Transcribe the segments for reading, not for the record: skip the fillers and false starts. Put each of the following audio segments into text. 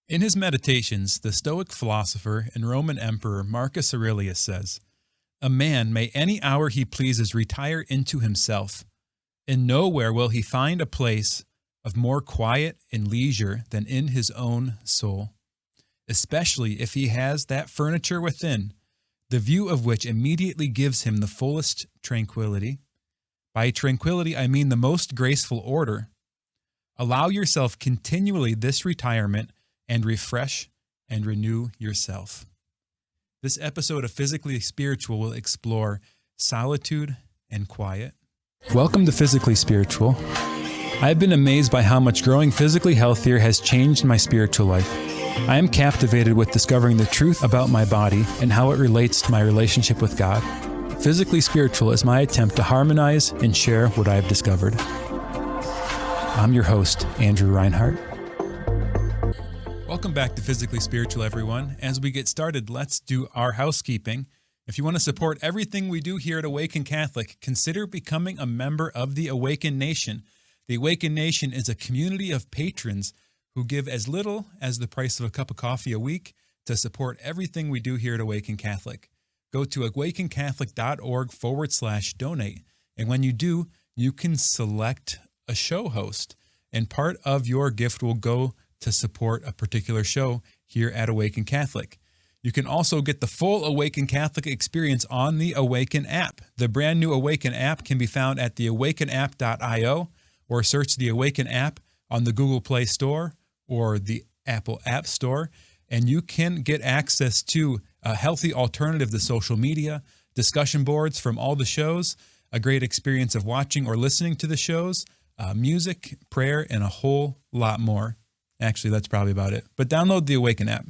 In his Meditations, the Stoic philosopher and Roman Emperor Marcus Aurelius says, "A man may any hour he pleases retire into himself, and nowhere will he find a place of more quiet and leisure than in his own soul, especially if he has that furniture within, the view of which immediately gives him the fullest tranquility. By tranquility I mean the most graceful order. Allow yourself continually this retirement and refresh and renew yourself." This episode of Physically Spiritual will explore solitude and quiet. Welcome to Physically Spiritual. I've been amazed by how much growing physically healthier has changed my spiritual life. I am captivated with discovering the truth about my body and how it relates to my relationship with God. Physically Spiritual is my attempt to harmonize and share what I have discovered. I'm your host, Andrew Reinhart. Welcome back to Physically Spiritual, everyone. As we get started, let's do our housekeeping. If you want to support everything we do here at AWAKEN Catholic, consider becoming a member of the AWAKEN Nation. The AWAKEN Nation is a community of patrons who give as little as the price of a cup of coffee a week to support everything we do here at AWAKEN Catholic. Go to awakencatholic.org/donate. And when you do, you can select a show host, and part of your gift will go to support a particular show here at AWAKEN Catholic. You can also get the full AWAKEN Catholic experience on the AWAKEN app. The brand new AWAKEN app can be found at theawakenapp.io, or search the AWAKEN app on the Google Play Store or the Apple App Store, and you can get access to a healthy alternative to social media, discussion boards from all the shows, a great experience of watching or listening to the shows, music, prayer, and a whole lot more. Actually, that's probably about it. But download the AWAKEN app.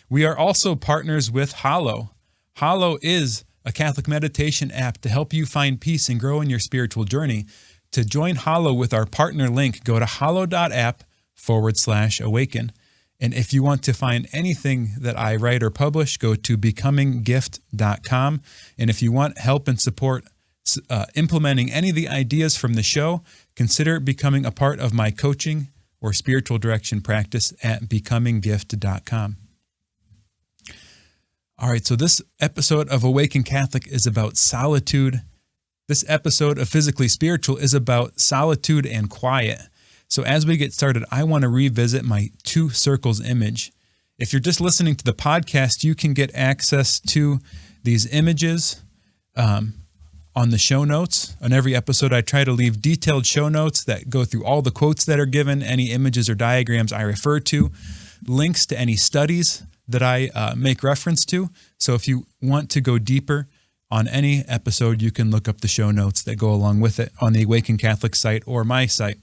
We are also partners with Hallow. Hallow is a Catholic meditation app to help you find peace and grow in your spiritual journey. To join Hallow with our partner link, go to hallow.app/awaken. And if you want to find anything that I write or publish, go to becominggift.com. And if you want help and support implementing any of the ideas from the show, consider becoming a part of my coaching or spiritual direction practice at becominggift.com. All right, so this episode of AWAKEN Catholic is about solitude. This episode of Physically Spiritual is about solitude and quiet. So as we get started, I want to revisit my two circles image. If you're just listening to the podcast, you can get access to these images on the show notes. On every episode, I try to leave detailed show notes that go through all the quotes that are given, any images or diagrams I refer to, links to any studies that I make reference to. So if you want to go deeper on any episode, you can look up the show notes that go along with it on the AWAKEN Catholic site or my site.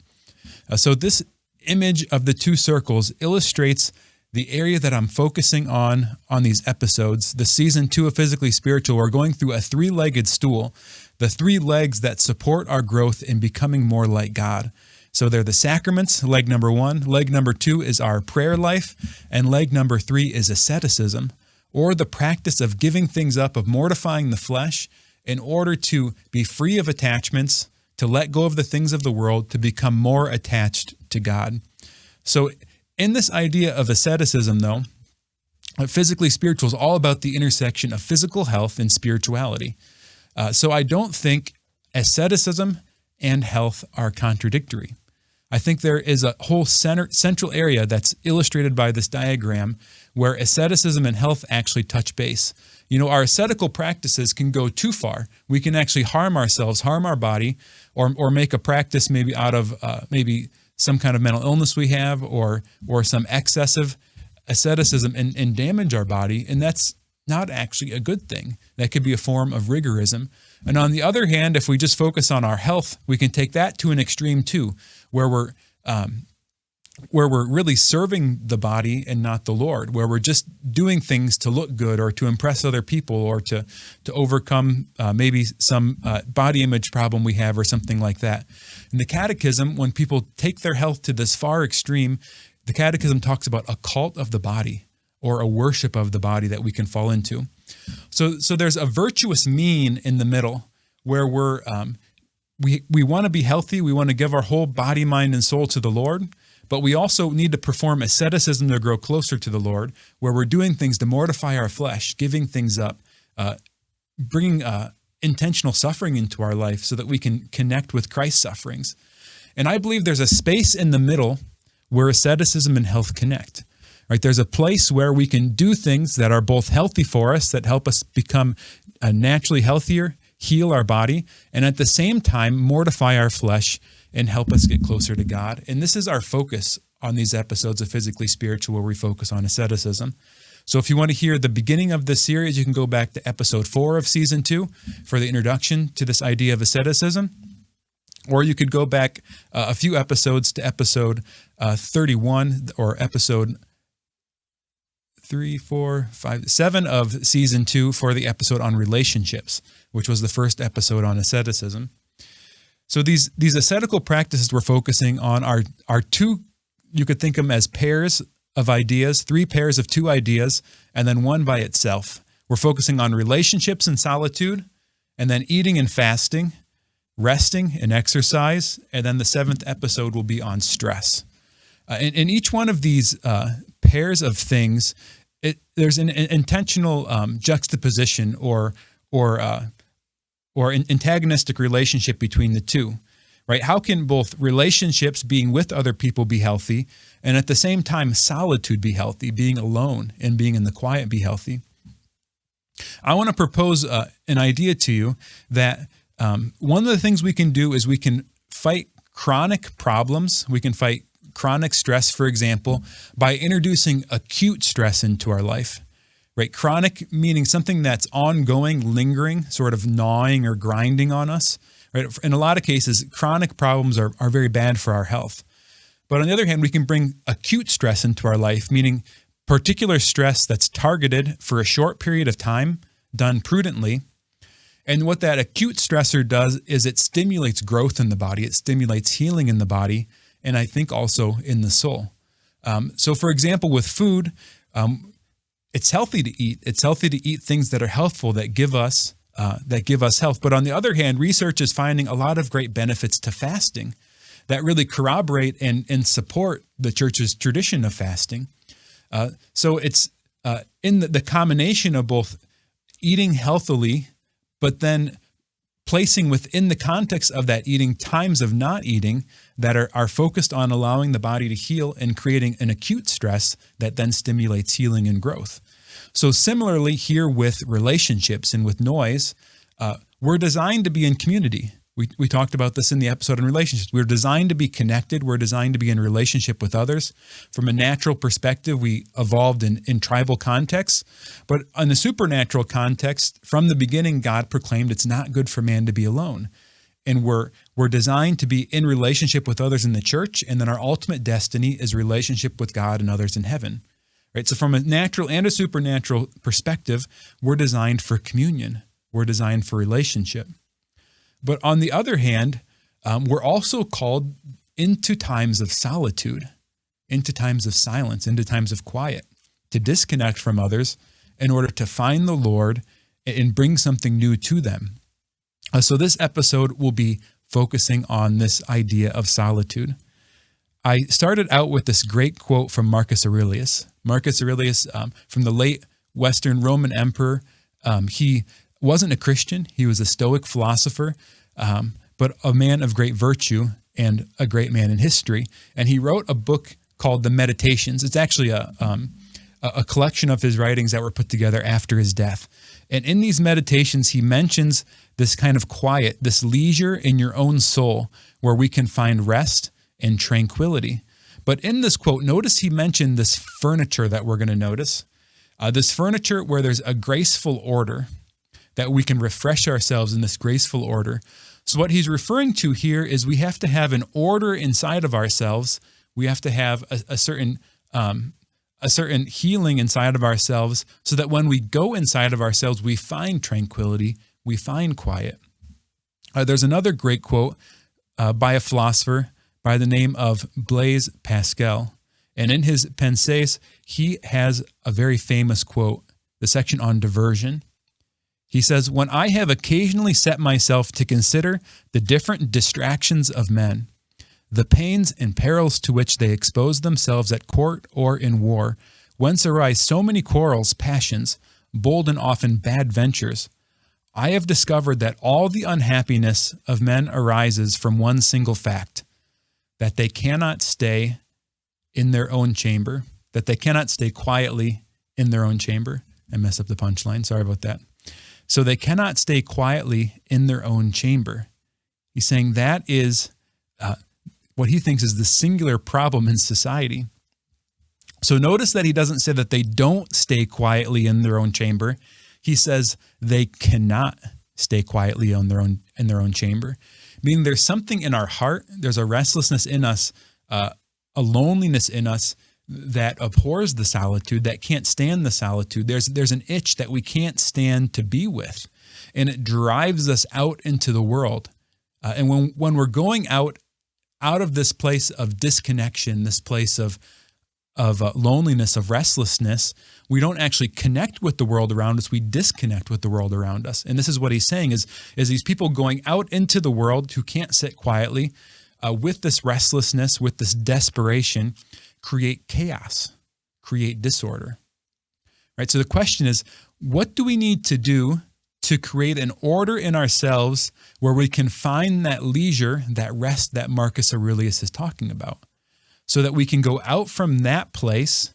So this image of the two circles illustrates the area that I'm focusing on these episodes. The season 2 of Physically Spiritual, we're going through a 3-legged stool, the 3 legs that support our growth in becoming more like God. So they're the sacraments, leg number 1. Leg number 2 is our prayer life. And leg number 3 is asceticism, or the practice of giving things up, of mortifying the flesh in order to be free of attachments, to let go of the things of the world, to become more attached to God. So in this idea of asceticism, though, Physically Spiritual is all about the intersection of physical health and spirituality. So I don't think asceticism and health are contradictory. I think there is a whole central area that's illustrated by this diagram where asceticism and health actually touch base. You know, our ascetical practices can go too far. We can actually harm ourselves, harm our body, or make a practice maybe out of maybe some kind of mental illness we have, or some excessive asceticism and damage our body, and that's not actually a good thing. That could be a form of rigorism. And on the other hand, if we just focus on our health, we can take that to an extreme too, where we're really serving the body and not the Lord, where we're just doing things to look good or to impress other people or to overcome maybe some body image problem we have or something like that. In the Catechism, when people take their health to this far extreme, the Catechism talks about a cult of the body or a worship of the body that we can fall into. So there's a virtuous mean in the middle where we want to be healthy. We want to give our whole body, mind, and soul to the Lord. but we also need to perform asceticism to grow closer to the Lord, where we're doing things to mortify our flesh, giving things up, bringing intentional suffering into our life so that we can connect with Christ's sufferings. And I believe there's a space in the middle where asceticism and health connect. Right? There's a place where we can do things that are both healthy for us, that help us become naturally healthier, heal our body, and at the same time mortify our flesh and help us get closer to God. And this is our focus on these episodes of Physically Spiritual, where we focus on asceticism. So if you want to hear the beginning of this series, you can go back to episode 4 of season 2 for the introduction to this idea of asceticism. Or you could go back a few episodes to episode 31 or episode 3, 4, 5, 7 of season 2 for the episode on relationships, which was the first episode on asceticism. So these ascetical practices we're focusing on are two, you could think of them as pairs of ideas, 3 pairs of 2 ideas, and then one by itself. We're focusing on relationships and solitude, and then eating and fasting, resting and exercise, and then the 7th episode will be on stress. In each one of these pairs of things, there's an intentional juxtaposition or an antagonistic relationship between the two, right? How can both relationships, being with other people, be healthy, and at the same time solitude be healthy, being alone and being in the quiet be healthy? I want to propose an idea to you that one of the things we can do is we can fight chronic problems. We can fight chronic stress, for example, by introducing acute stress into our life, right? Chronic meaning something that's ongoing, lingering, sort of gnawing or grinding on us, right? In a lot of cases, chronic problems are very bad for our health. But on the other hand, we can bring acute stress into our life, meaning particular stress that's targeted for a short period of time, done prudently. And what that acute stressor does is it stimulates growth in the body. It stimulates healing in the body, and I think also in the soul. So for example, with food, it's healthy to eat. It's healthy to eat things that are healthful, that give us health. But on the other hand, research is finding a lot of great benefits to fasting that really corroborate and support the church's tradition of fasting. So it's in the combination of both eating healthily, but then placing within the context of that eating times of not eating that are focused on allowing the body to heal and creating an acute stress that then stimulates healing and growth. So similarly here with relationships and with noise, we're designed to be in community. We talked about this in the episode on relationships. We're designed to be connected. We're designed to be in relationship with others. From a natural perspective, we evolved in tribal contexts. But in a supernatural context, from the beginning, God proclaimed it's not good for man to be alone. And we're designed to be in relationship with others in the church, and then our ultimate destiny is relationship with God and others in heaven. Right? So from a natural and a supernatural perspective, we're designed for communion. We're designed for relationship. But on the other hand, we're also called into times of solitude, into times of silence, into times of quiet, to disconnect from others in order to find the Lord and bring something new to them. So this episode will be focusing on this idea of solitude. I started out with this great quote from Marcus Aurelius. Marcus Aurelius, from the late Western Roman emperor, he wasn't a Christian. He was a Stoic philosopher, but a man of great virtue and a great man in history. And he wrote a book called The Meditations. It's actually a collection of his writings that were put together after his death. And in these meditations, he mentions this kind of quiet, this leisure in your own soul where we can find rest and tranquility. But in this quote, notice he mentioned this furniture that we're going to notice. This furniture where there's a graceful order, that we can refresh ourselves in this graceful order. So what he's referring to here is we have to have an order inside of ourselves. We have to have a certain healing inside of ourselves so that when we go inside of ourselves, we find tranquility, we find quiet. There's another great quote by a philosopher by the name of Blaise Pascal. And in his Pensées, he has a very famous quote, the section on diversion. He says, "When I have occasionally set myself to consider the different distractions of men, the pains and perils to which they expose themselves at court or in war, whence arise so many quarrels, passions, bold and often bad ventures. I have discovered that all the unhappiness of men arises from one single fact, that they cannot stay in their own chamber, that they cannot stay quietly in their own chamber. I messed up the punchline. Sorry about that. So they cannot stay quietly in their own chamber. He's saying that is what he thinks is the singular problem in society. So notice that he doesn't say that they don't stay quietly in their own chamber. He says they cannot stay quietly in their own chamber, meaning there's something in our heart, there's a restlessness in us, a loneliness in us that abhors the solitude, that can't stand the solitude. There's an itch that we can't stand to be with, and it drives us out into the world. And when we're going out of this place of disconnection, this place of loneliness, of restlessness, we don't actually connect with the world around us. We disconnect with the world around us. And this is what he's saying is these people going out into the world who can't sit quietly with this restlessness, with this desperation, create chaos, create disorder. Right? So the question is, what do we need to do to create an order in ourselves where we can find that leisure, that rest that Marcus Aurelius is talking about, so that we can go out from that place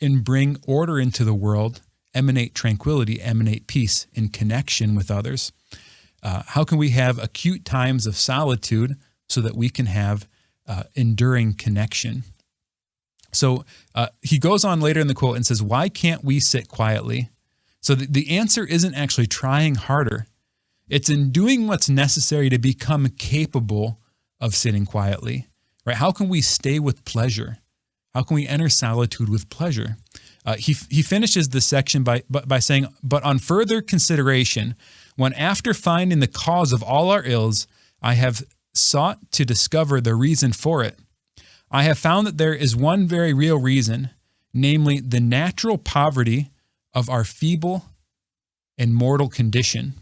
and bring order into the world, emanate tranquility, emanate peace in connection with others? How can we have acute times of solitude so that we can have enduring connection? So he goes on later in the quote and says, why can't we sit quietly? So the answer isn't actually trying harder. It's in doing what's necessary to become capable of sitting quietly. Right? How can we stay with pleasure? How can we enter solitude with pleasure? He finishes this section by saying, but on further consideration, when after finding the cause of all our ills, I have sought to discover the reason for it, I have found that there is one very real reason, namely the natural poverty of our feeble and mortal condition,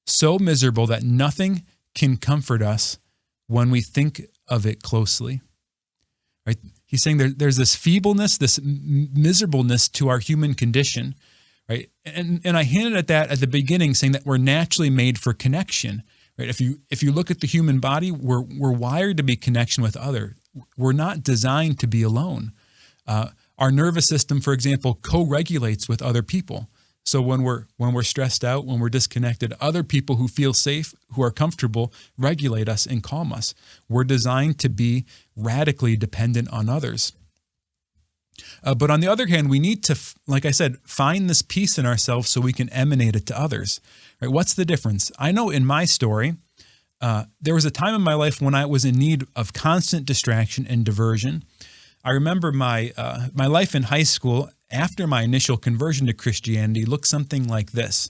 so miserable that nothing can comfort us when we think of it closely. Right? He's saying there's this feebleness, this miserableness to our human condition, right? And I hinted at that at the beginning, saying that we're naturally made for connection, right? If you look at the human body, we're wired to be connection with others. We're not designed to be alone. Our nervous system, for example, co-regulates with other people. So when we're stressed out, when we're disconnected, other people who feel safe, who are comfortable, regulate us and calm us. We're designed to be radically dependent on others. But on the other hand, we need to, like I said, find this peace in ourselves so we can emanate it to others. Right? What's the difference? I know in my story, there was a time in my life when I was in need of constant distraction and diversion. I remember my life in high school after my initial conversion to Christianity looked something like this.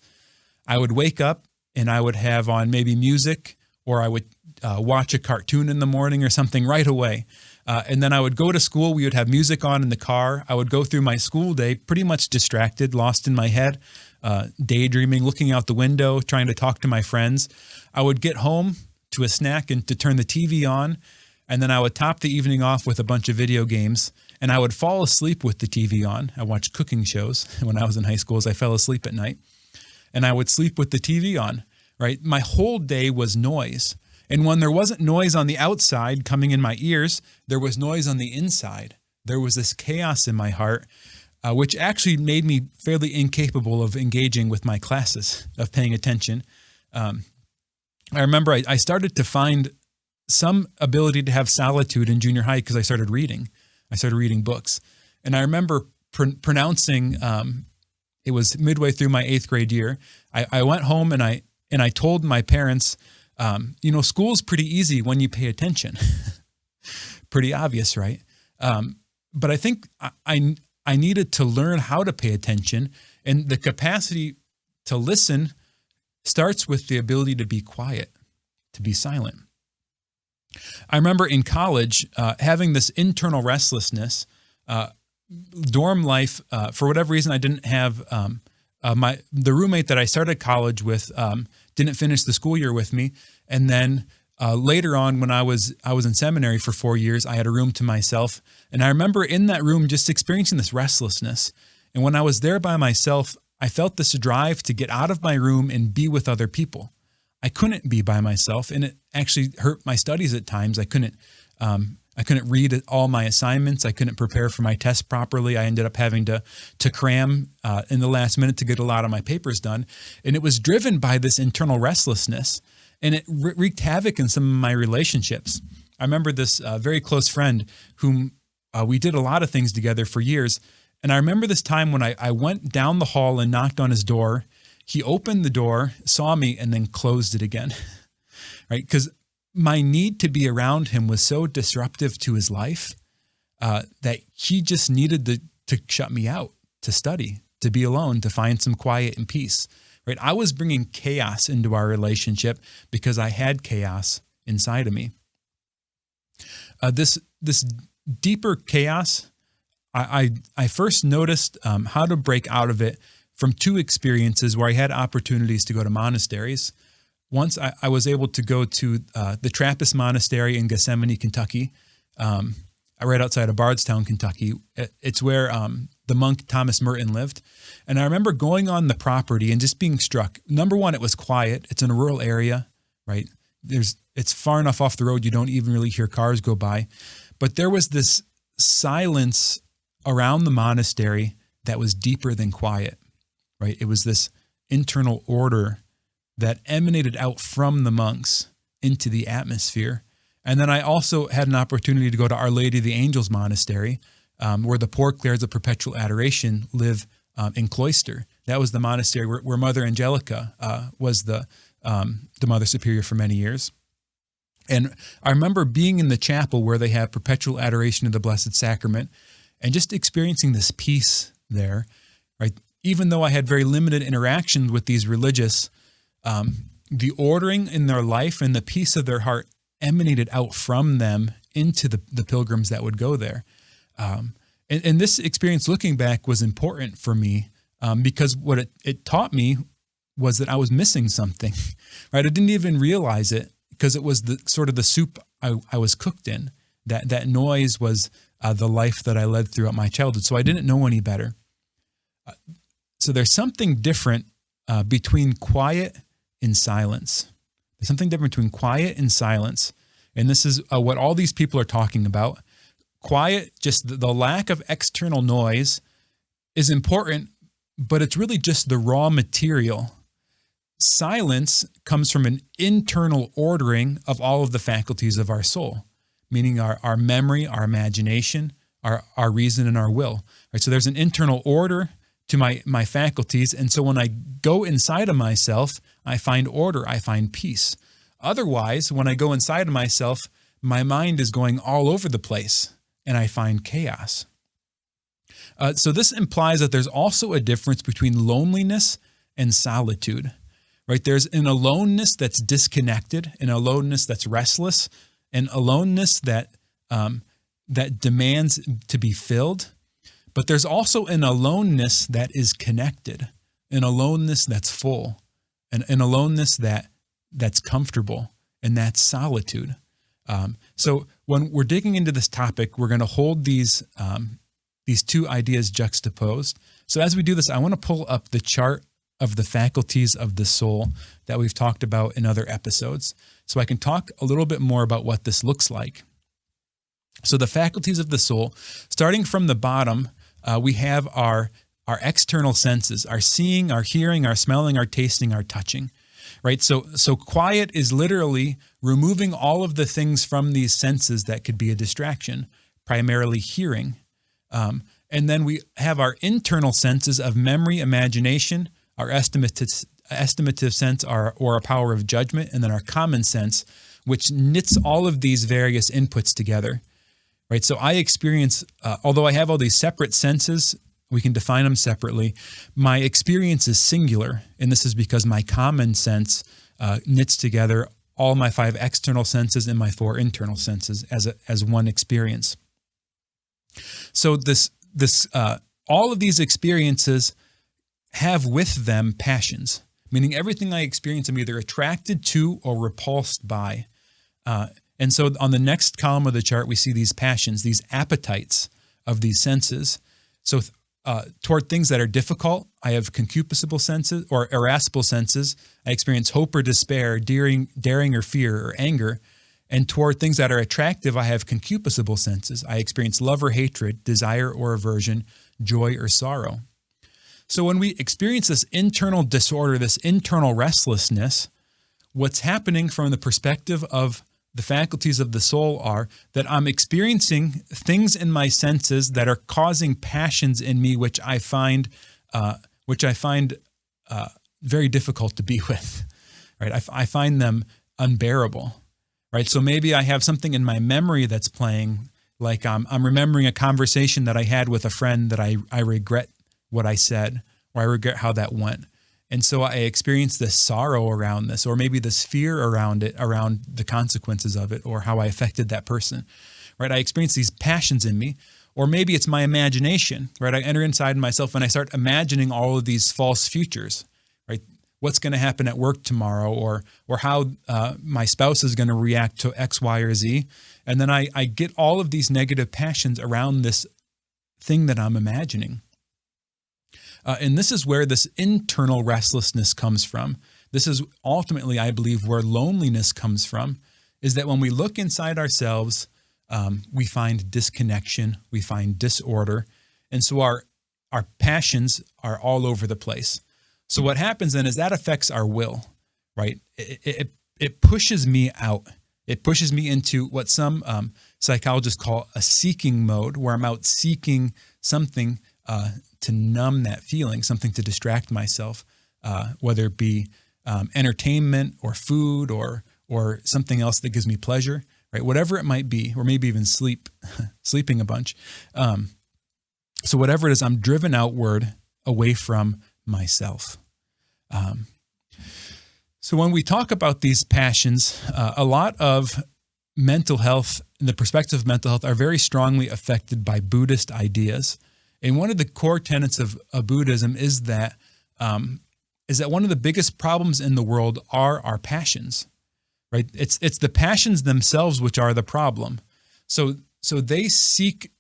I would wake up and I would have on maybe music, or I would watch a cartoon in the morning or something right away. And then I would go to school. We would have music on in the car. I would go through my school day pretty much distracted, lost in my head, daydreaming, looking out the window, trying to talk to my friends. I would get home to a snack and to turn the TV on, and then I would top the evening off with a bunch of video games, and I would fall asleep with the TV on. I watched cooking shows when I was in high school as I fell asleep at night, and I would sleep with the TV on, right? My whole day was noise. And when there wasn't noise on the outside coming in my ears, there was noise on the inside. There was this chaos in my heart, which actually made me fairly incapable of engaging with my classes, of paying attention. I remember I started to find some ability to have solitude in junior high because I started reading. I started reading books. And I remember pronouncing, it was midway through my 8th grade year. I went home and I told my parents, school's pretty easy when you pay attention. Pretty obvious, right? But I think I needed to learn how to pay attention, and the capacity to listen starts with the ability to be quiet, to be silent. I remember in college having this internal restlessness. Dorm life, for whatever reason, I didn't have the roommate that I started college with didn't finish the school year with me, and then Later on, when I was in seminary for 4 years, I had a room to myself, and I remember in that room just experiencing this restlessness. And when I was there by myself, I felt this drive to get out of my room and be with other people. I couldn't be by myself, and it actually hurt my studies at times. I couldn't read all my assignments. I couldn't prepare for my tests properly. I ended up having to cram in the last minute to get a lot of my papers done. And it was driven by this internal restlessness, and it wreaked havoc in some of my relationships. I remember this very close friend whom we did a lot of things together for years. And I remember this time when I went down the hall and knocked on his door. He opened the door, saw me, and then closed it again, right? Because my need to be around him was so disruptive to his life that he just needed to shut me out, to study, to be alone, to find some quiet and peace, right? I was bringing chaos into our relationship because I had chaos inside of me. This deeper chaos, I first noticed how to break out of it from two experiences where I had opportunities to go to monasteries. Once I was able to go to the Trappist Monastery in Examen, Kentucky, right outside of Bardstown, Kentucky. It's where the monk Thomas Merton lived. And I remember going on the property and just being struck. Number one, it was quiet. It's in a rural area, right? It's far enough off the road you don't even really hear cars go by. But there was this silence around the monastery that was deeper than quiet, right? It was this internal order that emanated out from the monks into the atmosphere. And then I also had an opportunity to go to Our Lady of the Angels Monastery, where the Poor Clares of Perpetual Adoration live in Cloister. That was the monastery where Mother Angelica was the Mother Superior for many years. And I remember being in the chapel where they have perpetual adoration of the Blessed Sacrament and just experiencing this peace there, right? Even though I had very limited interactions with these religious, the ordering in their life and the peace of their heart emanated out from them into the pilgrims that would go there. And this experience, looking back, was important for me because what it taught me was that I was missing something, right? I didn't even realize it because it was the sort of the soup I was cooked in. That noise was the life that I led throughout my childhood. So I didn't know any better. So there's something different between quiet and silence. There's something different between quiet and silence. And this is what all these people are talking about. Quiet, just the lack of external noise is important, but it's really just the raw material. Silence comes from an internal ordering of all of the faculties of our soul, meaning our memory, our imagination, our reason, and our will. Right? So there's an internal order to my faculties. And so when I go inside of myself, I find order, I find peace. Otherwise, when I go inside of myself, my mind is going all over the place and I find chaos. So this implies that there's also a difference between loneliness and solitude, right? There's an aloneness that's disconnected, an aloneness that's restless, an aloneness that demands to be filled. But there's also an aloneness that is connected, an aloneness that's full, an aloneness that's comfortable, and that's solitude. So when we're digging into this topic, we're going to hold these two ideas juxtaposed. So as we do this, I want to pull up the chart of the faculties of the soul that we've talked about in other episodes, so I can talk a little bit more about what this looks like. So the faculties of the soul, starting from the bottom, we have our external senses, our seeing, our hearing, our smelling, our tasting, our touching, right? So quiet is literally removing all of the things from these senses that could be a distraction, primarily hearing. And then we have our internal senses of memory, imagination, our estimative sense, or a power of judgment, and then our common sense, which knits all of these various inputs together. Right, so I experience, although I have all these separate senses, we can define them separately, my experience is singular, and this is because my common sense knits together all my 5 external senses and my 4 internal senses as one experience. So all of these experiences have with them passions, meaning everything I experience I'm either attracted to or repulsed by. And so on the next column of the chart, we see these passions, these appetites of these senses. So toward things that are difficult, I have concupiscible senses or irascible senses. I experience hope or despair, daring or fear or anger. And toward things that are attractive, I have concupiscible senses. I experience love or hatred, desire or aversion, joy or sorrow. So when we experience this internal disorder, this internal restlessness, what's happening from the perspective of the faculties of the soul are that I'm experiencing things in my senses that are causing passions in me, which I find very difficult to be with. Right? I find them unbearable. Right? So maybe I have something in my memory that's playing, like I'm remembering a conversation that I had with a friend that I regret what I said, or I regret how that went. And so I experience this sorrow around this, or maybe this fear around it, around the consequences of it, or how I affected that person, right? I experience these passions in me, or maybe it's my imagination, right? I enter inside myself and I start imagining all of these false futures, right? What's going to happen at work tomorrow, or how my spouse is going to react to X, Y, or Z. And then I get all of these negative passions around this thing that I'm imagining. And this is where this internal restlessness comes from. This is ultimately, I believe, where loneliness comes from, is that when we look inside ourselves, we find disconnection, we find disorder. And so our passions are all over the place. So what happens then is that affects our will, right? It pushes me out. It pushes me into what some psychologists call a seeking mode, where I'm out seeking something to numb that feeling, something to distract myself, whether it be entertainment or food or something else that gives me pleasure, right? Whatever it might be, or maybe even sleeping a bunch. So whatever it is, I'm driven outward away from myself. So when we talk about these passions, a lot of mental health, the perspective of mental health, are very strongly affected by Buddhist ideas. And one of the core tenets of Buddhism is that one of the biggest problems in the world are our passions, right? It's the passions themselves which are the problem. So they seek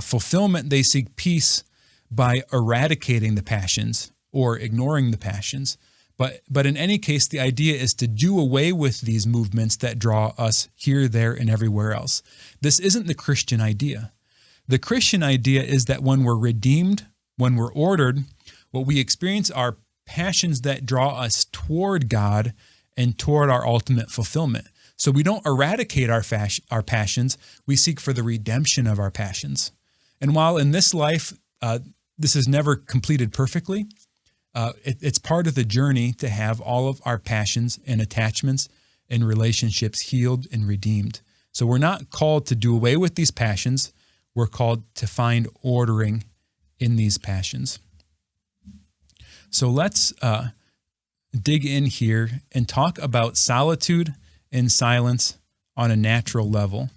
fulfillment, they seek peace by eradicating the passions or ignoring the passions. But in any case, the idea is to do away with these movements that draw us here, there, and everywhere else. This isn't the Christian idea. The Christian idea is that when we're redeemed, when we're ordered, what we experience are passions that draw us toward God and toward our ultimate fulfillment. So we don't eradicate our passions, we seek for the redemption of our passions. And while in this life, this is never completed perfectly, it's part of the journey to have all of our passions and attachments and relationships healed and redeemed. So we're not called to do away with these passions. We're called to find ordering in these passions. So let's dig in here and talk about solitude and silence on a natural level.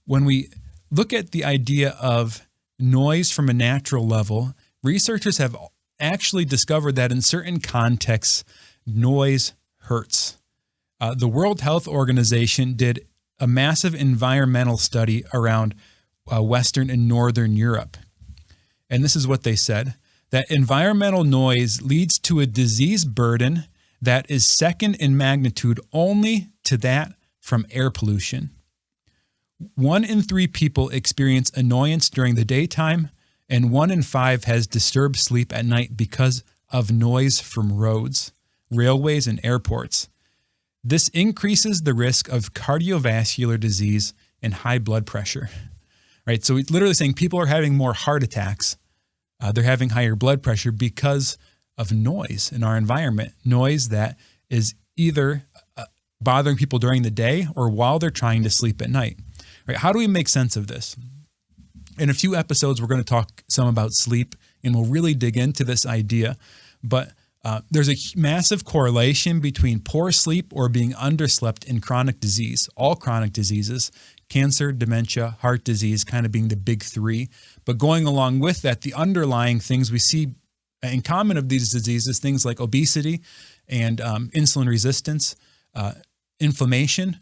When we look at the idea of noise from a natural level, researchers have actually discovered that in certain contexts, noise hurts. The World Health Organization did a massive environmental study around Western and Northern Europe. And this is what they said, that environmental noise leads to a disease burden that is second in magnitude only to that from air pollution. 1 in 3 people experience annoyance during the daytime, and 1 in 5 has disturbed sleep at night because of noise from roads, railways, and airports. This increases the risk of cardiovascular disease and high blood pressure, right? So it's literally saying people are having more heart attacks. They're having higher blood pressure because of noise in our environment, noise that is either bothering people during the day or while they're trying to sleep at night, right? How do we make sense of this? In a few episodes, we're going to talk some about sleep, and we'll really dig into this idea, but there's a massive correlation between poor sleep or being underslept in chronic disease, all chronic diseases, cancer, dementia, heart disease kind of being the big 3. But going along with that, the underlying things we see in common of these diseases, things like obesity and insulin resistance, inflammation.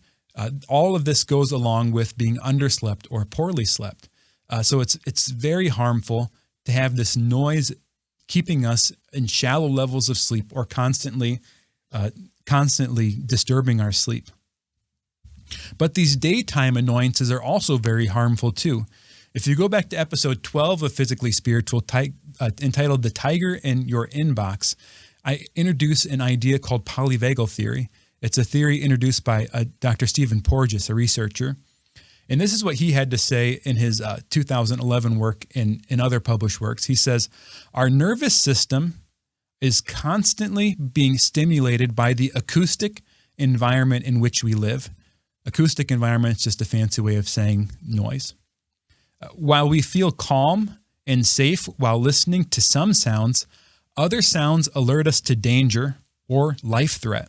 All of this goes along with being underslept or poorly slept. So it's very harmful to have this noise keeping us in shallow levels of sleep or constantly disturbing our sleep. But these daytime annoyances are also very harmful too. If you go back to episode 12 of Physically Spiritual, entitled The Tiger in Your Inbox, I introduce an idea called polyvagal theory. It's a theory introduced by Dr. Stephen Porges, a researcher. And this is what he had to say in his 2011 work and in other published works. He says, our nervous system is constantly being stimulated by the acoustic environment in which we live. Acoustic environment is just a fancy way of saying noise. While we feel calm and safe while listening to some sounds, other sounds alert us to danger or life threat.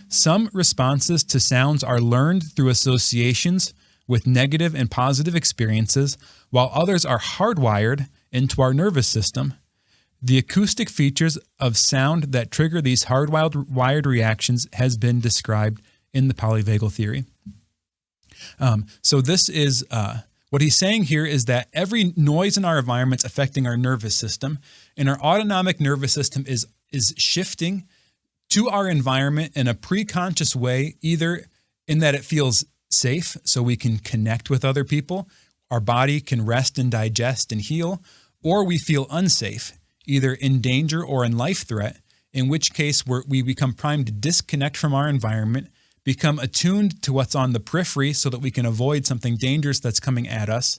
Some responses to sounds are learned through associations with negative and positive experiences, while others are hardwired into our nervous system. The acoustic features of sound that trigger these hardwired reactions has been described in the polyvagal theory. So this is what he's saying here is that every noise in our environment is affecting our nervous system, and our autonomic nervous system is shifting to our environment in a preconscious way, either in that it feels safe so we can connect with other people, our body can rest and digest and heal, or we feel unsafe, either in danger or in life threat, in which case we become primed to disconnect from our environment, become attuned to what's on the periphery so that we can avoid something dangerous that's coming at us.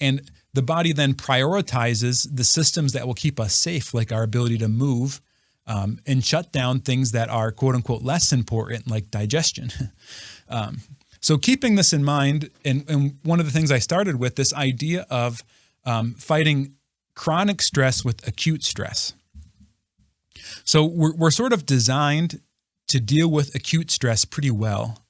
And the body then prioritizes the systems that will keep us safe, like our ability to move, and shut down things that are quote unquote less important, like digestion. So keeping this in mind, and one of the things I started with, this idea of fighting chronic stress with acute stress. So we're sort of designed to deal with acute stress pretty well,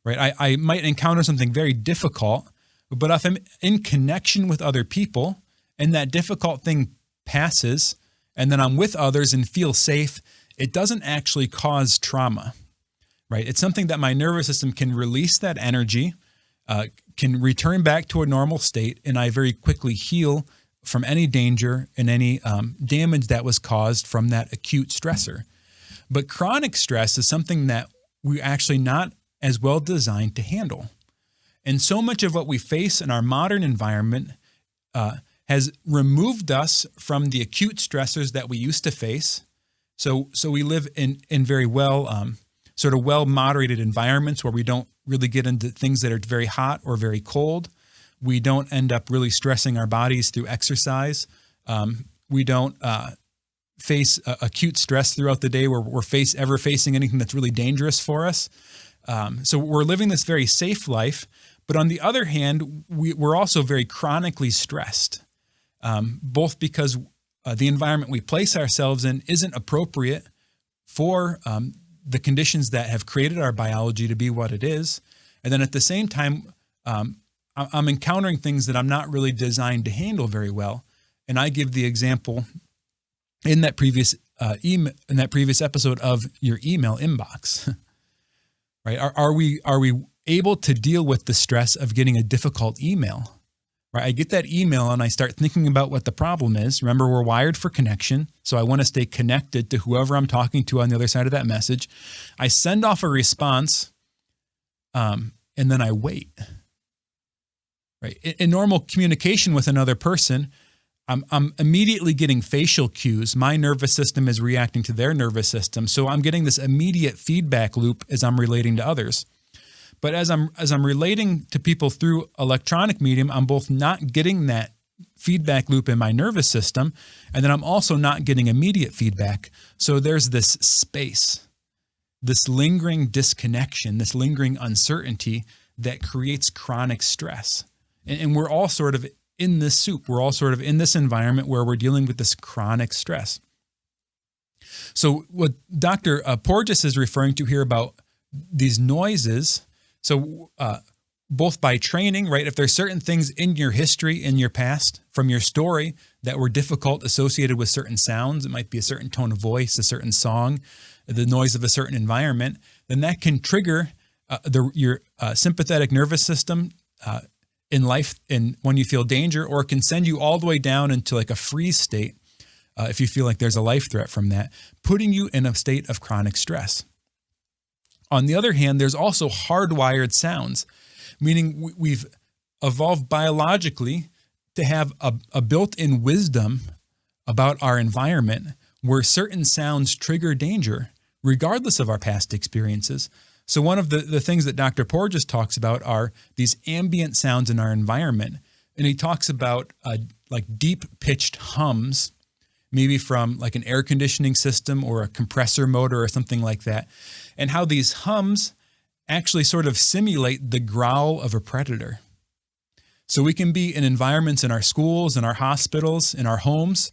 right? I might encounter something very difficult, but if I'm in connection with other people and that difficult thing passes, and then I'm with others and feel safe, it doesn't actually cause trauma, right? It's something that my nervous system can release that energy, can return back to a normal state, and I very quickly heal from any danger and any damage that was caused from that acute stressor. But chronic stress is something that we're actually not as well designed to handle. And so much of what we face in our modern environment has removed us from the acute stressors that we used to face. So we live in very well, sort of well-moderated environments where we don't really get into things that are very hot or very cold. We don't end up really stressing our bodies through exercise. We don't face acute stress throughout the day where we're ever facing anything that's really dangerous for us. So we're living this very safe life. But on the other hand, we're also very chronically stressed, both because the environment we place ourselves in isn't appropriate for the conditions that have created our biology to be what it is. And then at the same time, I'm encountering things that I'm not really designed to handle very well. And I give the example in that previous episode of your email inbox, right? Are we able to deal with the stress of getting a difficult email? Right? I get that email and I start thinking about what the problem is. Remember, we're wired for connection. So I want to stay connected to whoever I'm talking to on the other side of that message. I send off a response, and then I wait. Right? In normal communication with another person, I'm immediately getting facial cues. My nervous system is reacting to their nervous system. So I'm getting this immediate feedback loop as I'm relating to others. But as I'm relating to people through electronic medium, I'm both not getting that feedback loop in my nervous system, and then I'm also not getting immediate feedback. So there's this space, this lingering disconnection, this lingering uncertainty that creates chronic stress. And we're all sort of in this soup. We're all sort of in this environment where we're dealing with this chronic stress. So what Dr. Porges is referring to here about these noises, so both by training, right? If there's certain things in your history, in your past, from your story that were difficult associated with certain sounds, it might be a certain tone of voice, a certain song, the noise of a certain environment, then that can trigger your sympathetic nervous system in life and when you feel danger, or it can send you all the way down into like a freeze state if you feel like there's a life threat from that, putting you in a state of chronic stress. On the other hand, there's also hardwired sounds, meaning we've evolved biologically to have a built-in wisdom about our environment where certain sounds trigger danger regardless of our past experiences. So one of the things that Dr. Porges talks about are these ambient sounds in our environment. And he talks about like deep-pitched hums, maybe from like an air conditioning system or a compressor motor or something like that, and how these hums actually sort of simulate the growl of a predator. So we can be in environments in our schools, in our hospitals, in our homes,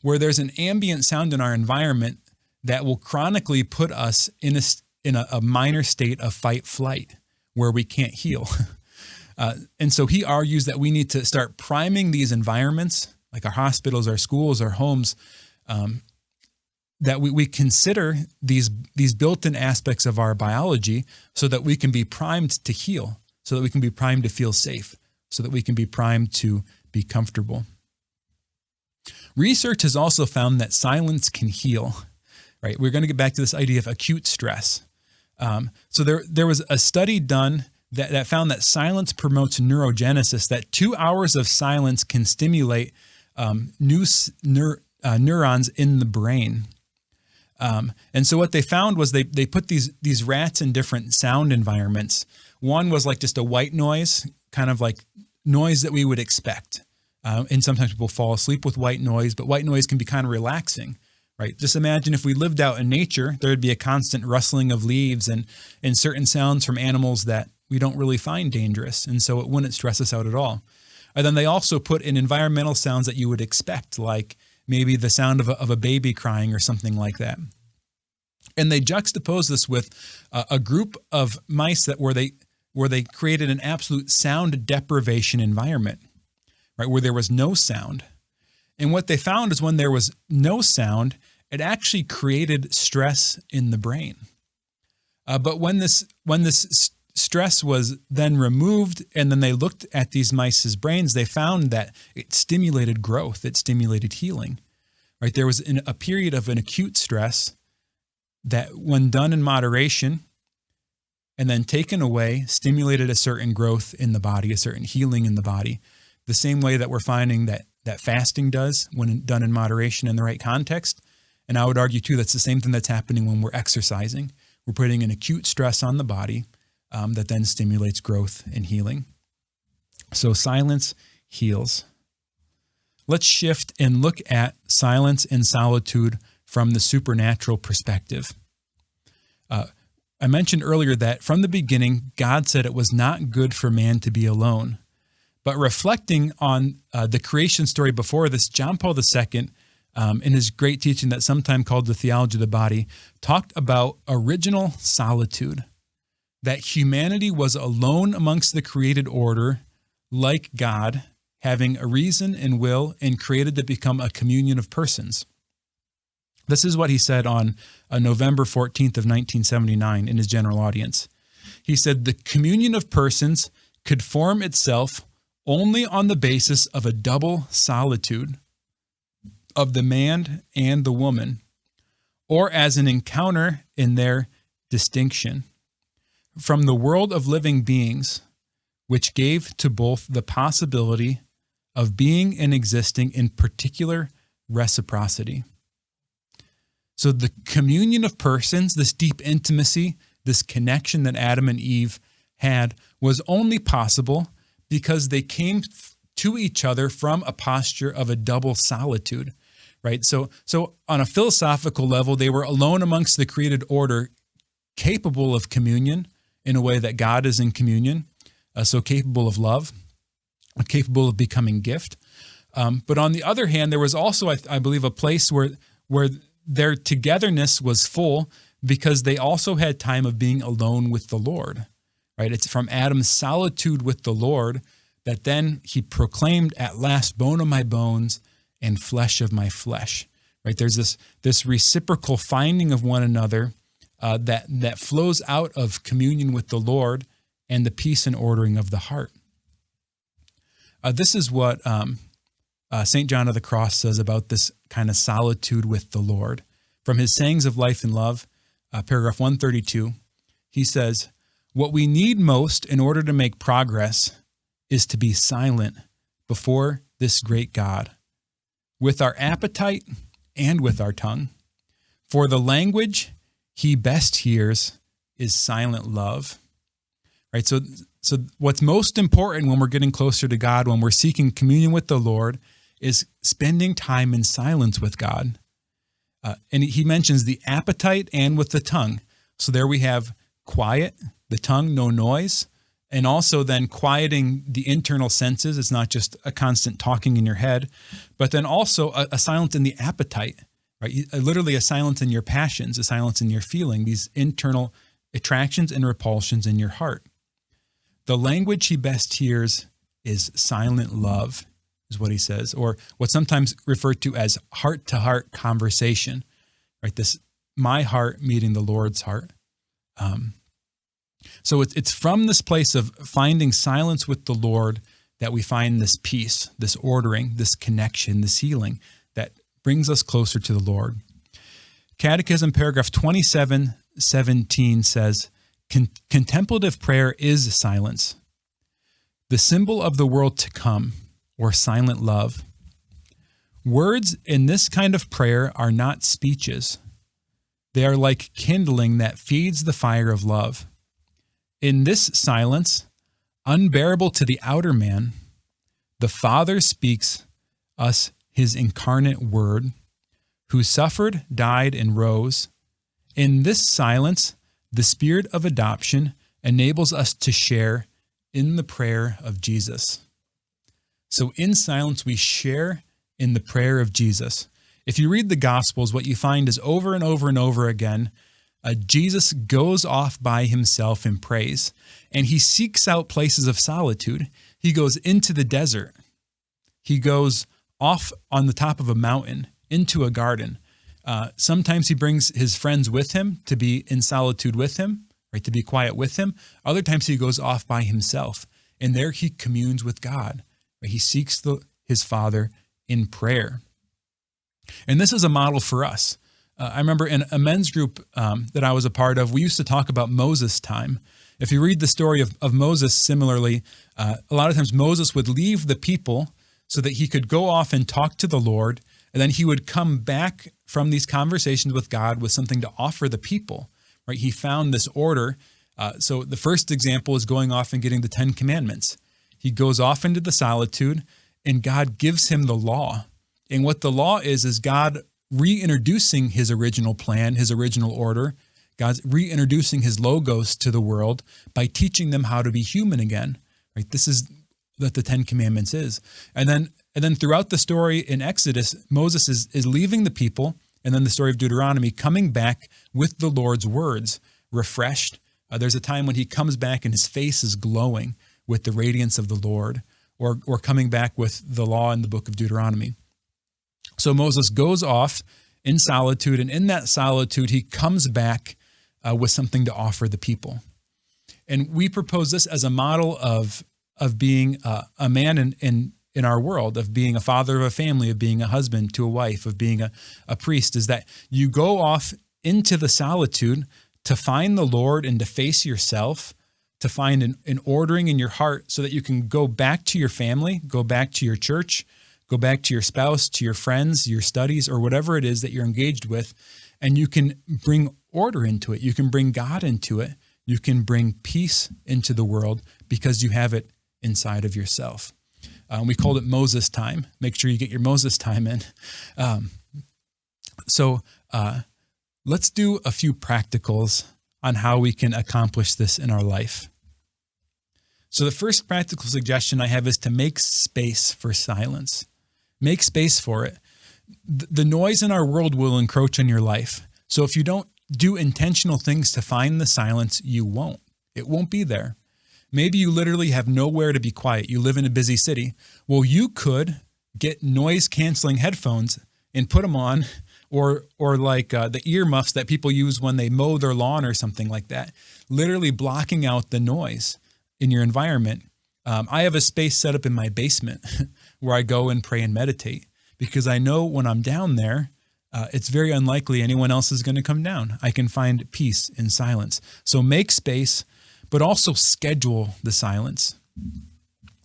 where there's an ambient sound in our environment that will chronically put us in a minor state of fight-flight where we can't heal. And so he argues that we need to start priming these environments, like our hospitals, our schools, our homes, that we consider these built-in aspects of our biology so that we can be primed to heal, so that we can be primed to feel safe, so that we can be primed to be comfortable. Research has also found that silence can heal, right? We're going to get back to this idea of acute stress. So there was a study done that found that silence promotes neurogenesis, that 2 hours of silence can stimulate neurons in the brain. And so what they found was they put these rats in different sound environments. One was like just a white noise, kind of like noise that we would expect. And sometimes people fall asleep with white noise, but white noise can be kind of relaxing, right? Just imagine if we lived out in nature, there would be a constant rustling of leaves and certain sounds from animals that we don't really find dangerous. And so it wouldn't stress us out at all. And then they also put in environmental sounds that you would expect, like maybe the sound of a baby crying or something like that. And they juxtaposed this with a group of mice where they created an absolute sound deprivation environment, right, where there was no sound. And what they found is when there was no sound, it actually created stress in the brain. But when this stress was then removed, and then they looked at these mice's brains, they found that it stimulated growth, it stimulated healing, right? There was a period of an acute stress that, when done in moderation and then taken away, stimulated a certain growth in the body, a certain healing in the body, the same way that we're finding that fasting does when done in moderation in the right context. And I would argue too, that's the same thing that's happening when we're exercising. We're putting an acute stress on the body that then stimulates growth and healing. So silence heals. Let's shift and look at silence and solitude from the supernatural perspective. I mentioned earlier that from the beginning, God said it was not good for man to be alone. But reflecting on the creation story before this, John Paul II, in his great teaching that's sometimes called the Theology of the Body, talked about original solitude, that humanity was alone amongst the created order, like God, having a reason and will, and created to become a communion of persons. This is what he said on November 14th of 1979 in his general audience. He said, "The communion of persons could form itself only on the basis of a double solitude of the man and the woman, or as an encounter in their distinction from the world of living beings, which gave to both the possibility of being and existing in particular reciprocity." So the communion of persons, this deep intimacy, this connection that Adam and Eve had, was only possible because they came to each other from a posture of a double solitude, right? So on a philosophical level, they were alone amongst the created order, capable of communion in a way that God is in communion, so capable of love, capable of becoming gift. But on the other hand, there was also, I believe, a place where their togetherness was full because they also had time of being alone with the Lord, right? It's from Adam's solitude with the Lord that then he proclaimed, "At last, bone of my bones and flesh of my flesh," right? There's this reciprocal finding of one another that flows out of communion with the Lord and the peace and ordering of the heart. This is what St. John of the Cross says about this kind of solitude with the Lord. From his Sayings of Life and Love, paragraph 132, he says, "What we need most in order to make progress is to be silent before this great God, with our appetite and with our tongue. For the language he best hears is silent love." Right? So what's most important when we're getting closer to God, when we're seeking communion with the Lord, is spending time in silence with God. And he mentions the appetite and with the tongue. So there we have quiet, the tongue, no noise, and also then quieting the internal senses. It's not just a constant talking in your head, but then also a silence in the appetite, right? Literally a silence in your passions, a silence in your feeling, these internal attractions and repulsions in your heart. The language he best hears is silent love, is what he says, or what's sometimes referred to as heart-to-heart conversation, right? This my heart meeting the Lord's heart. So it's from this place of finding silence with the Lord that we find this peace, this ordering, this connection, this healing that brings us closer to the Lord. Catechism paragraph 2717 says, "Contemplative prayer is silence, the symbol of the world to come, or silent love. Words in this kind of prayer are not speeches. They are like kindling that feeds the fire of love. In this silence, unbearable to the outer man, the Father speaks us his incarnate word, who suffered, died, and rose. In this silence, the spirit of adoption enables us to share in the prayer of Jesus." So in silence, we share in the prayer of Jesus. If you read the Gospels, what you find is over and over and over again, Jesus goes off by himself and prays, and he seeks out places of solitude. He goes into the desert. He goes off on the top of a mountain into a garden. Sometimes he brings his friends with him to be in solitude with him, right, to be quiet with him. Other times he goes off by himself, and there he communes with God. Right? He seeks his Father in prayer. And this is a model for us. I remember in a men's group that I was a part of, we used to talk about Moses' time. If you read the story of Moses similarly, a lot of times Moses would leave the people so that he could go off and talk to the Lord, and then he would come back from these conversations with God with something to offer the people. Right? He found this order. So the first example is going off and getting the 10 Commandments. He goes off into the solitude, and God gives him the law. And what the law is God reintroducing his original plan, his original order. God's reintroducing his logos to the world by teaching them how to be human again. Right? This is what the 10 Commandments is. And then throughout the story in Exodus, Moses is leaving the people, and then the story of Deuteronomy, coming back with the Lord's words, refreshed. There's a time when he comes back and his face is glowing with the radiance of the Lord, or coming back with the law in the book of Deuteronomy. So Moses goes off in solitude, and in that solitude, he comes back with something to offer the people. And we propose this as a model of being a man in our world, of being a father of a family, of being a husband to a wife, of being a priest, is that you go off into the solitude to find the Lord and to face yourself, to find an ordering in your heart so that you can go back to your family, go back to your church, go back to your spouse, to your friends, your studies, or whatever it is that you're engaged with, and you can bring order into it. You can bring God into it. You can bring peace into the world because you have it inside of yourself. We called it Moses time. Make sure you get your Moses time in. So let's do a few practicals on how we can accomplish this in our life. So the first practical suggestion I have is to make space for silence. Make space for it. The noise in our world will encroach on your life. So if you don't do intentional things to find the silence, you won't. It won't be there. Maybe you literally have nowhere to be quiet. You live in a busy city. Well, you could get noise-canceling headphones and put them on or like the earmuffs that people use when they mow their lawn or something like that, literally blocking out the noise in your environment. I have a space set up in my basement where I go and pray and meditate, because I know when I'm down there, it's very unlikely anyone else is going to come down. I can find peace in silence. So make space, but also schedule the silence.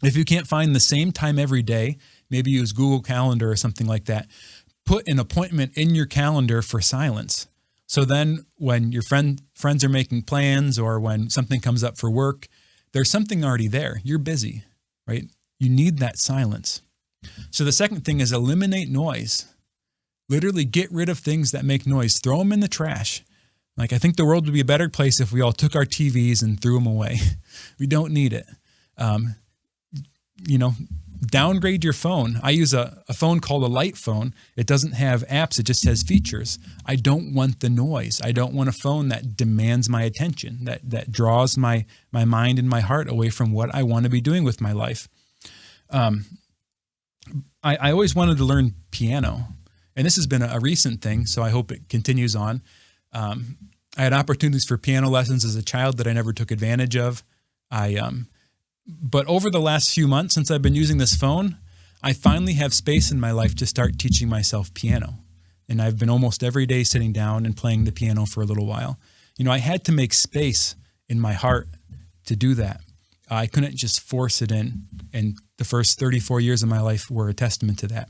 If you can't find the same time every day, maybe use Google Calendar or something like that. Put an appointment in your calendar for silence. So then when your friends are making plans, or when something comes up for work, there's something already there. You're busy, right? You need that silence. So the second thing is eliminate noise. Literally get rid of things that make noise. Throw them in the trash. Like, I think the world would be a better place if we all took our TVs and threw them away. We don't need it. Downgrade your phone. I use a phone called a light phone. It doesn't have apps. It just has features. I don't want the noise. I don't want a phone that demands my attention, that draws my mind and my heart away from what I want to be doing with my life. I always wanted to learn piano, and this has been a recent thing, so I hope it continues on. I had opportunities for piano lessons as a child that I never took advantage of. But over the last few months, since I've been using this phone, I finally have space in my life to start teaching myself piano. And I've been almost every day sitting down and playing the piano for a little while. I had to make space in my heart to do that. I couldn't just force it in. And the first 34 years of my life were a testament to that.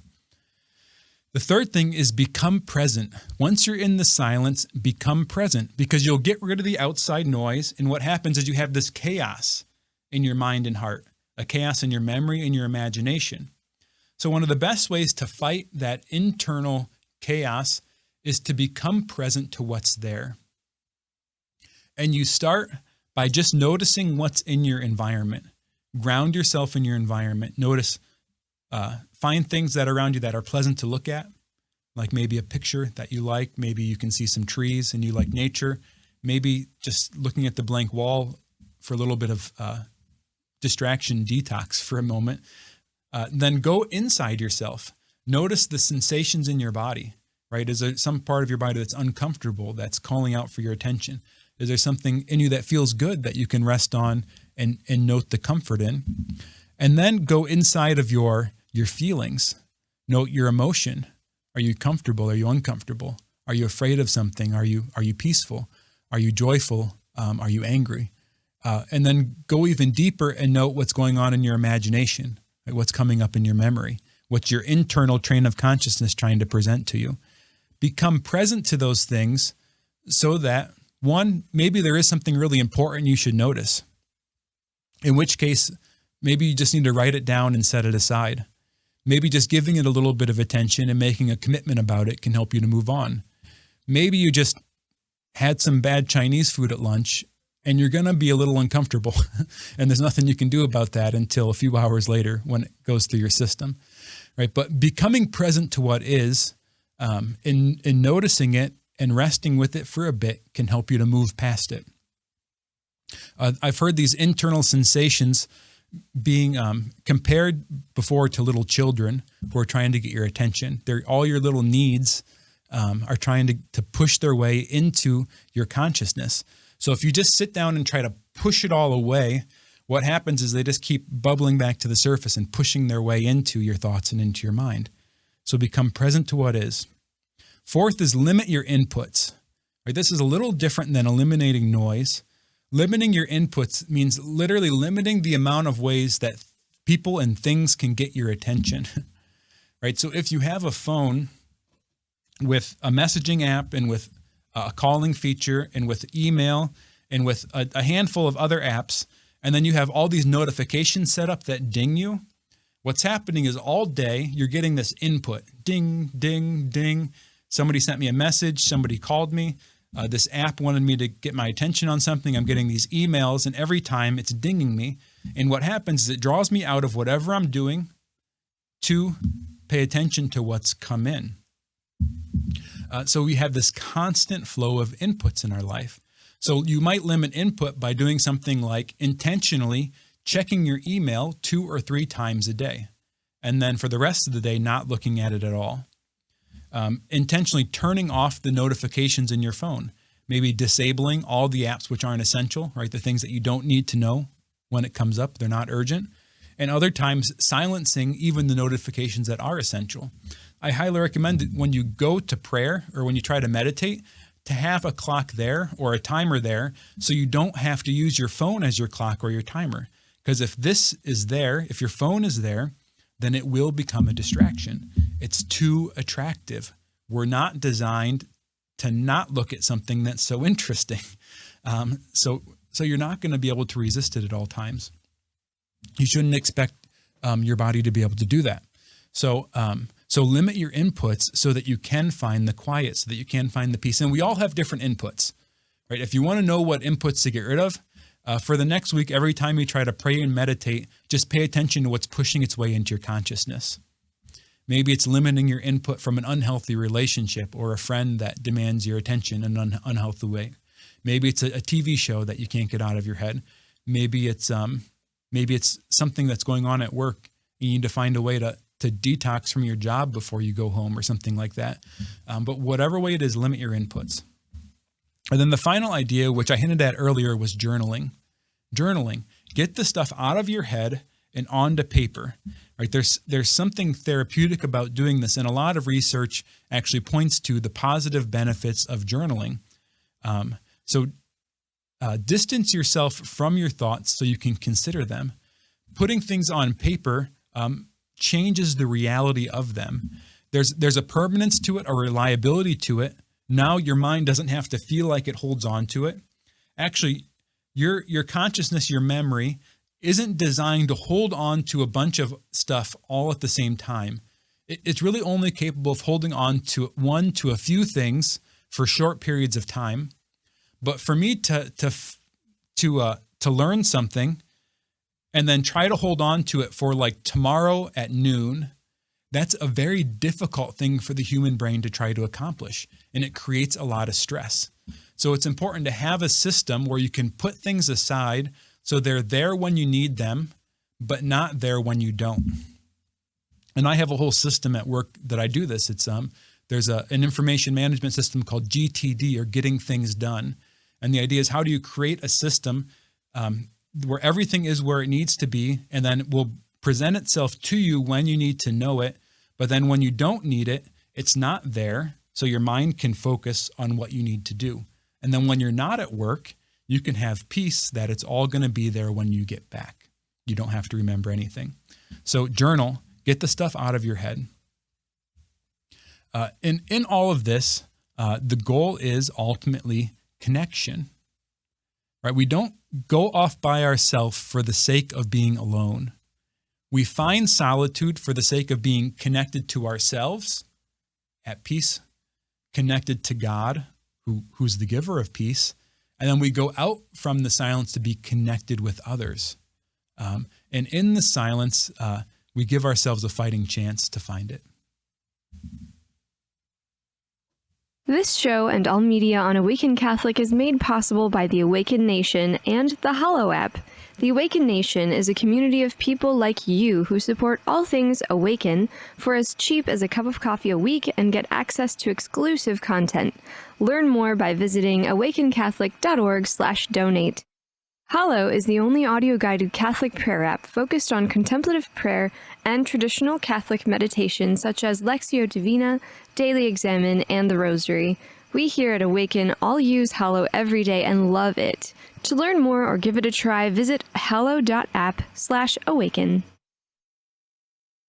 The third thing is become present. Once you're in the silence, become present, because you'll get rid of the outside noise. And what happens is you have this chaos in your mind and heart, a chaos in your memory and your imagination. So one of the best ways to fight that internal chaos is to become present to what's there. And you start by just noticing what's in your environment. Ground yourself in your environment. Notice, find things that are around you that are pleasant to look at, like maybe a picture that you like. Maybe you can see some trees and you like nature. Maybe just looking at the blank wall for a little bit of distraction detox for a moment. Then go inside yourself. Notice the sensations in your body, right? Is there some part of your body that's uncomfortable, that's calling out for your attention? Is there something in you that feels good that you can rest on and note the comfort in? And then go inside of your feelings. Note your emotion. Are you comfortable? Are you uncomfortable? Are you afraid of something? Are you peaceful? Are you joyful? Are you angry? And then go even deeper and note what's going on in your imagination, right? What's coming up in your memory, what's your internal train of consciousness trying to present to you. Become present to those things so that, one, maybe there is something really important you should notice, in which case maybe you just need to write it down and set it aside. Maybe just giving it a little bit of attention and making a commitment about it can help you to move on. Maybe you just had some bad Chinese food at lunch and you're going to be a little uncomfortable and there's nothing you can do about that until a few hours later when it goes through your system, right? But becoming present to what is, in noticing it and resting with it for a bit can help you to move past it. I've heard these internal sensations being compared before to little children who are trying to get your attention. All your little needs are trying to push their way into your consciousness. So if you just sit down and try to push it all away, what happens is they just keep bubbling back to the surface and pushing their way into your thoughts and into your mind. So become present to what is. Fourth is limit your inputs. Right? This is a little different than eliminating noise. Limiting your inputs means literally limiting the amount of ways that people and things can get your attention. Right? So if you have a phone with a messaging app and with a calling feature and with email and with a handful of other apps, and then you have all these notifications set up that ding you, what's happening is all day you're getting this input. Ding, ding, ding. Somebody sent me a message. Somebody called me. This app wanted me to get my attention on something. I'm getting these emails, and every time it's dinging me. And what happens is it draws me out of whatever I'm doing to pay attention to what's come in. So we have this constant flow of inputs in our life. So you might limit input by doing something like intentionally checking your email 2 or 3 times a day. And then for the rest of the day, not looking at it at all. intentionally turning off the notifications in your phone, maybe disabling all the apps which aren't essential, right? The things that you don't need to know when it comes up, they're not urgent. And other times silencing even the notifications that are essential. I highly recommend that when you go to prayer or when you try to meditate, to have a clock there or a timer there so you don't have to use your phone as your clock or your timer. Because if this is there, if your phone is there, then it will become a distraction. It's too attractive. We're not designed to not look at something that's so interesting. So you're not going to be able to resist it at all times. You shouldn't expect your body to be able to do that. So limit your inputs so that you can find the quiet, so that you can find the peace. And we all have different inputs, right? If you want to know what inputs to get rid of, for the next week, every time you try to pray and meditate, just pay attention to what's pushing its way into your consciousness. Maybe it's limiting your input from an unhealthy relationship or a friend that demands your attention in an unhealthy way. Maybe it's a TV show that you can't get out of your head. Maybe it's something that's going on at work. You need to find a way to detox from your job before you go home or something like that. But whatever way it is, limit your inputs. And then the final idea, which I hinted at earlier, was journaling. Journaling. Get the stuff out of your head and onto paper. Right? There's something therapeutic about doing this, and a lot of research actually points to the positive benefits of journaling. Distance yourself from your thoughts so you can consider them. Putting things on paper changes the reality of them. There's a permanence to it, a reliability to it. Now your mind doesn't have to feel like it holds on to it. Actually, your consciousness, your memory, isn't designed to hold on to a bunch of stuff all at the same time. It's really only capable of holding on to a few things for short periods of time. But for me to learn something and then try to hold on to it for like tomorrow at noon, that's a very difficult thing for the human brain to try to accomplish, and it creates a lot of stress. So it's important to have a system where you can put things aside so they're there when you need them, but not there when you don't. And I have a whole system at work that I do this. It's there's an information management system called GTD, or Getting Things Done. And the idea is, how do you create a system where everything is where it needs to be, and then it will present itself to you when you need to know it. But then when you don't need it, it's not there. So your mind can focus on what you need to do. And then when you're not at work, you can have peace that it's all going to be there when you get back. You don't have to remember anything. So journal, get the stuff out of your head. In all of this, the goal is ultimately connection, right? We don't go off by ourselves for the sake of being alone. We find solitude for the sake of being connected to ourselves, at peace, connected to God, who's the giver of peace. And then we go out from the silence to be connected with others. And in the silence, we give ourselves a fighting chance to find it. This show and all media on Awaken Catholic is made possible by the Awaken Nation and the Hallow app. The Awaken Nation is a community of people like you who support all things Awaken for as cheap as a cup of coffee a week and get access to exclusive content. Learn more by visiting awakencatholic.org/donate. Hallow is the only audio-guided Catholic prayer app focused on contemplative prayer and traditional Catholic meditation such as Lectio Divina, Daily Examen, and the Rosary. We here at Awaken all use Hallow every day and love it. To learn more or give it a try, visit hallow.app/awaken.